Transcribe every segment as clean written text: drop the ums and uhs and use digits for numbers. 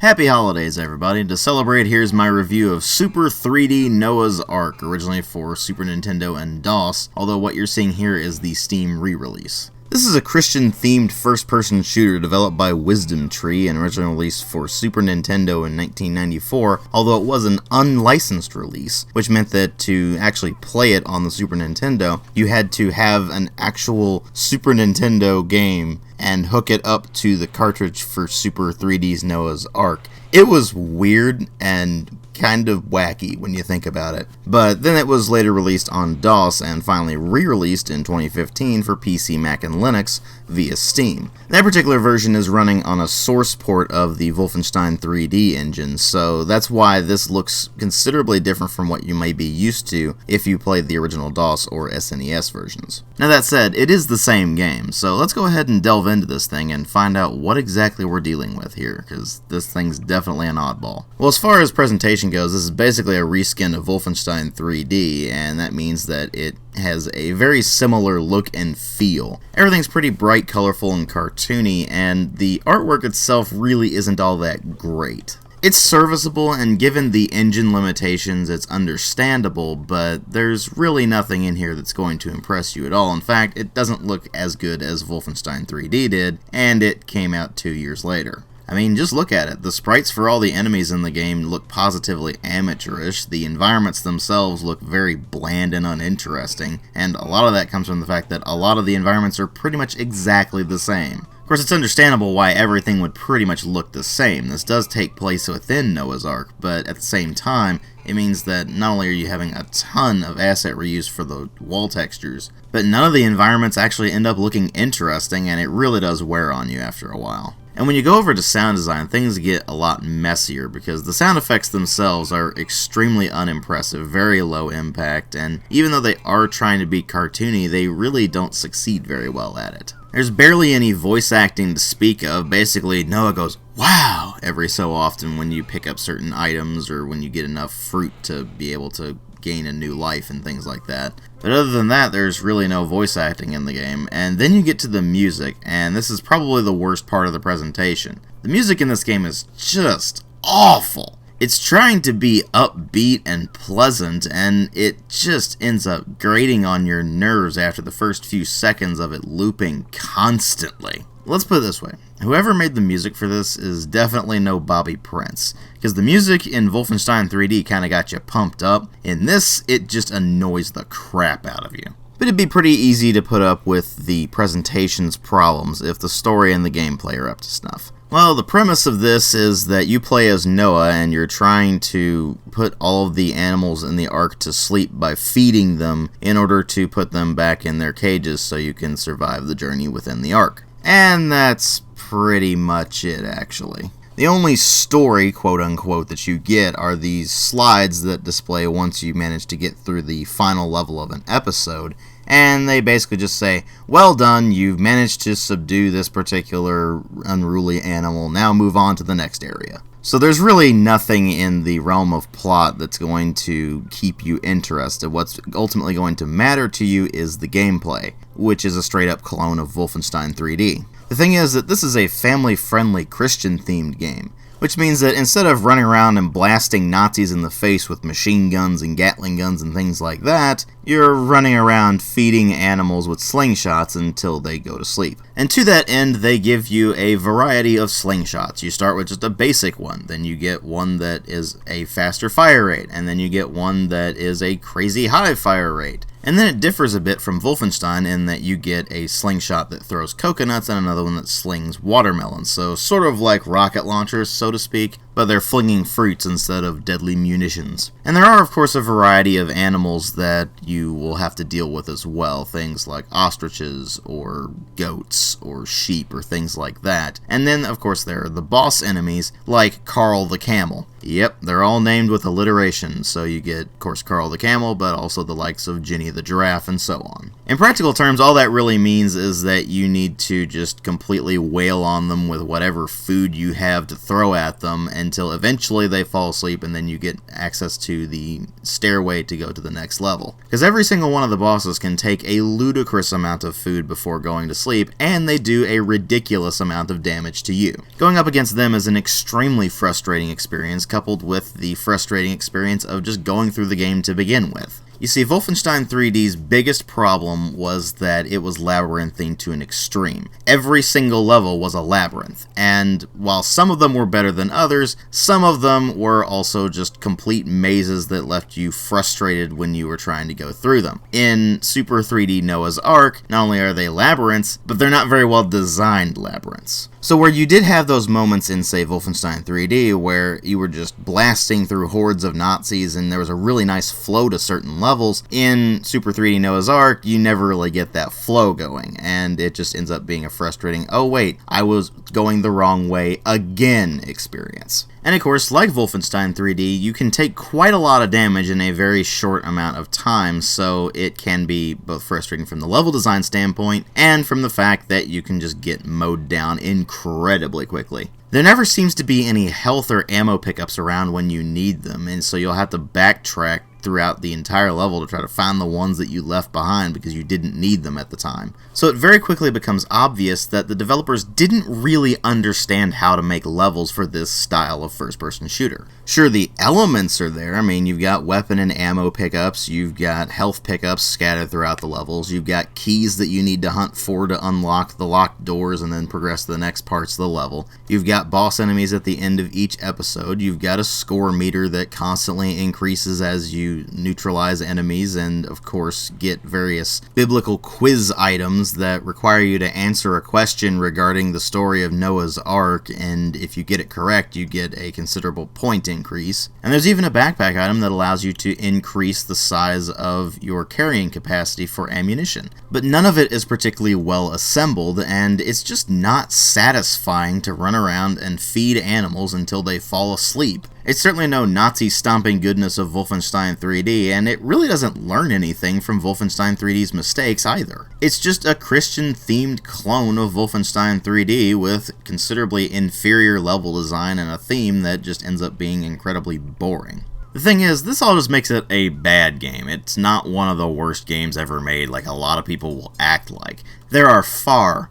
Happy holidays, everybody. To celebrate, here's my review of Super 3D Noah's Ark, originally for Super Nintendo and DOS, although what you're seeing here is the Steam re-release. This is a Christian-themed first-person shooter developed by Wisdom Tree and originally released for Super Nintendo in 1994, although it was an unlicensed release, which meant that to actually play it on the Super Nintendo, you had to have an actual Super Nintendo game and hook it up to the cartridge for Super 3D's Noah's Ark. It was weird and kind of wacky when you think about it. But then it was later released on DOS and finally re-released in 2015 for PC, Mac, and Linux via Steam. That particular version is running on a source port of the Wolfenstein 3D engine, so that's why this looks considerably different from what you may be used to if you played the original DOS or SNES versions. Now that said, it is the same game, so let's go ahead and delve into this thing and find out what exactly we're dealing with here, because this thing's definitely an oddball. Well, as far as presentation goes, this is basically a reskin of Wolfenstein 3D, and that means that it has a very similar look and feel. Everything's pretty bright, colorful, and cartoony, and the artwork itself really isn't all that great. It's serviceable, and given the engine limitations, it's understandable, but there's really nothing in here that's going to impress you at all. In fact, it doesn't look as good as Wolfenstein 3D did, and it came out 2 years later. I mean, just look at it. The sprites for all the enemies in the game look positively amateurish, the environments themselves look very bland and uninteresting, and a lot of that comes from the fact that a lot of the environments are pretty much exactly the same. Of course, it's understandable why everything would pretty much look the same. This does take place within Noah's Ark, but at the same time, it means that not only are you having a ton of asset reuse for the wall textures, but none of the environments actually end up looking interesting, and it really does wear on you after a while. And when you go over to sound design, things get a lot messier because the sound effects themselves are extremely unimpressive, very low impact, and even though they are trying to be cartoony, they really don't succeed very well at it. There's barely any voice acting to speak of. Basically, Noah goes, "Wow!" every so often when you pick up certain items or when you get enough fruit to be able to gain a new life and things like that. But other than that, there's really no voice acting in the game. And then you get to the music, and this is probably the worst part of the presentation. The music in this game is just awful. It's trying to be upbeat and pleasant, and it just ends up grating on your nerves after the first few seconds of it looping constantly. Let's put it this way. Whoever made the music for this is definitely no Bobby Prince, because the music in Wolfenstein 3D kind of got you pumped up. In this, it just annoys the crap out of you. But it'd be pretty easy to put up with the presentation's problems if the story and the gameplay are up to snuff. Well, the premise of this is that you play as Noah and you're trying to put all of the animals in the Ark to sleep by feeding them in order to put them back in their cages so you can survive the journey within the Ark. And that's pretty much it, actually. The only story, quote-unquote, that you get are these slides that display once you manage to get through the final level of an episode, and they basically just say, "Well done, you've managed to subdue this particular unruly animal, now move on to the next area." So there's really nothing in the realm of plot that's going to keep you interested. What's ultimately going to matter to you is the gameplay, which is a straight-up clone of Wolfenstein 3D. The thing is that this is a family-friendly Christian-themed game, which means that instead of running around and blasting Nazis in the face with machine guns and Gatling guns and things like that, you're running around feeding animals with slingshots until they go to sleep. And to that end, they give you a variety of slingshots. You start with just a basic one, then you get one that is a faster fire rate, and then you get one that is a crazy high fire rate. And then it differs a bit from Wolfenstein in that you get a slingshot that throws coconuts and another one that slings watermelons. So sort of like rocket launchers, so to speak, but they're flinging fruits instead of deadly munitions. And there are, of course, a variety of animals that you will have to deal with as well. Things like ostriches or goats or sheep or things like that. And then, of course, there are the boss enemies like Carl the Camel. Yep, they're all named with alliteration, so you get, of course, Carl the Camel, but also the likes of Ginny the Giraffe, and so on. In practical terms, all that really means is that you need to just completely wail on them with whatever food you have to throw at them until eventually they fall asleep, and then you get access to the stairway to go to the next level. Because every single one of the bosses can take a ludicrous amount of food before going to sleep, and they do a ridiculous amount of damage to you. Going up against them is an extremely frustrating experience, coupled with the frustrating experience of just going through the game to begin with. You see, Wolfenstein 3D's biggest problem was that it was labyrinthine to an extreme. Every single level was a labyrinth, and while some of them were better than others, some of them were also just complete mazes that left you frustrated when you were trying to go through them. In Super 3D Noah's Ark, not only are they labyrinths, but they're not very well designed labyrinths. So where you did have those moments in, say, Wolfenstein 3D where you were just blasting through hordes of Nazis and there was a really nice flow to certain levels, in Super 3D Noah's Ark, you never really get that flow going, and it just ends up being a frustrating, oh wait, I was going the wrong way again experience. And of course, like Wolfenstein 3D, you can take quite a lot of damage in a very short amount of time, so it can be both frustrating from the level design standpoint and from the fact that you can just get mowed down incredibly quickly. There never seems to be any health or ammo pickups around when you need them, and so you'll have to backtrack throughout the entire level to try to find the ones that you left behind because you didn't need them at the time. So it very quickly becomes obvious that the developers didn't really understand how to make levels for this style of first-person shooter. Sure, the elements are there. I mean, you've got weapon and ammo pickups, you've got health pickups scattered throughout the levels, you've got keys that you need to hunt for to unlock the locked doors and then progress to the next parts of the level. You've got boss enemies at the end of each episode, you've got a score meter that constantly increases as you neutralize enemies, and of course get various biblical quiz items that require you to answer a question regarding the story of Noah's Ark, and if you get it correct you get a considerable point increase. And there's even a backpack item that allows you to increase the size of your carrying capacity for ammunition. But none of it is particularly well assembled, and it's just not satisfying to run around and feed animals until they fall asleep. It's certainly no Nazi-stomping goodness of Wolfenstein 3D, and it really doesn't learn anything from Wolfenstein 3D's mistakes either. It's just a Christian-themed clone of Wolfenstein 3D with considerably inferior level design and a theme that just ends up being incredibly boring. The thing is, this all just makes it a bad game. It's not one of the worst games ever made like a lot of people will act like. There are far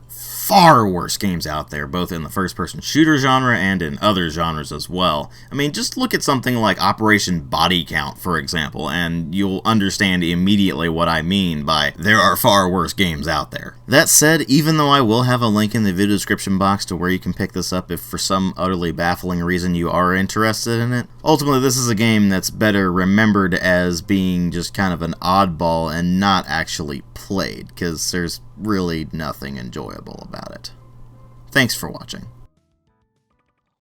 worse games out there, both in the first-person shooter genre and in other genres as well. I mean, just look at something like Operation Body Count, for example, and you'll understand immediately what I mean by there are far worse games out there. That said, even though I will have a link in the video description box to where you can pick this up if for some utterly baffling reason you are interested in it, ultimately this is a game that's better remembered as being just kind of an oddball and not actually played, because there's really nothing enjoyable about it. Thanks for watching.